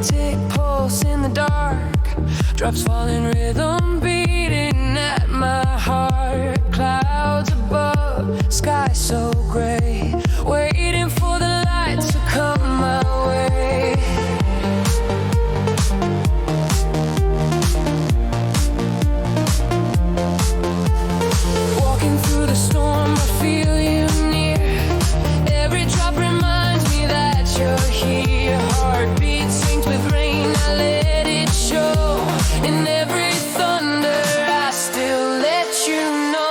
tick pulse in the dark, drops fall in rhythm beating at my heart. Clouds above, sky so gray, waiting for the light to come my way. Walking through the storm, I feel you near. Every drop reminds me that you're here. Heartbeat synced with rain, I let it show. In every thunder, I still let you know.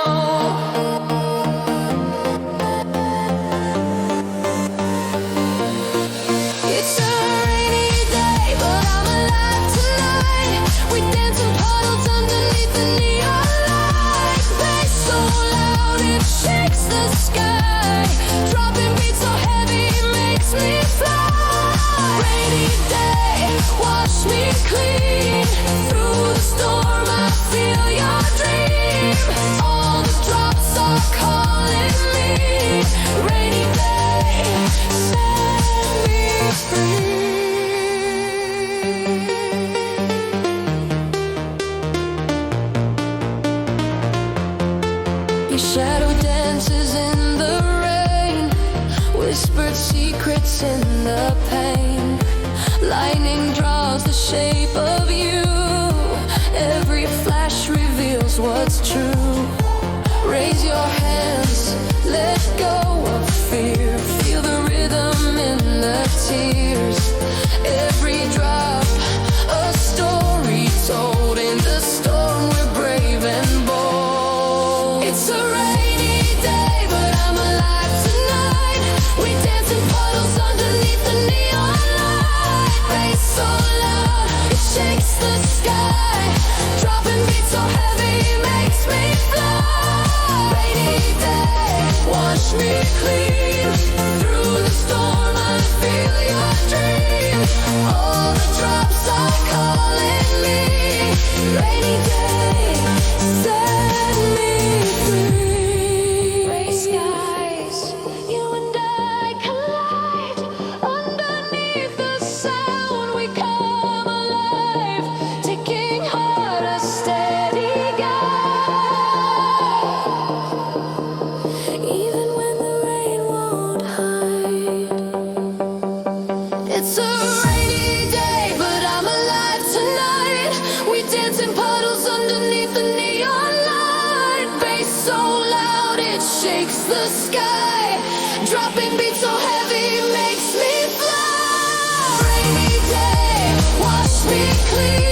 It's a rainy day, but I'm alive tonight. We dance in puddles underneath the neon light. Bass so loud it shakes the sky. Dropping beats so heavy makes me fly. Rainy day, wash me clean. Through the storm I feel your dream. All the drops are calling me. Rainy day, set me free. Your shadow dances in the rain, whispered secrets in the pain. Lightning draws the shape of you. Every flash reveals what's true. Raise your hands, let go of fear. Feel the rhythm in the tears. Every drop, a story told. In the storm, we're brave and bold. It's a rainy day, but I'm alive tonight. We dance in puddles underneath the neon light. Bass so loud, it shakes the sky. Dropping beats so heavy makes me fly. Rainy day, wash me clean. Through the storm I feel your dream. All the drops are calling me. Rainy day, set me free. Gray skies, you and I collide. Underneath the sound we come alive. Ticking heart, a steady guide. Even when the rain won't hide. It's a rainy day, but I'm alive tonight. We dance in puddles underneath the neon light. Bass so loud it shakes the sky. Dropping beats so heavy makes me fly. Rainy day, wash me clean.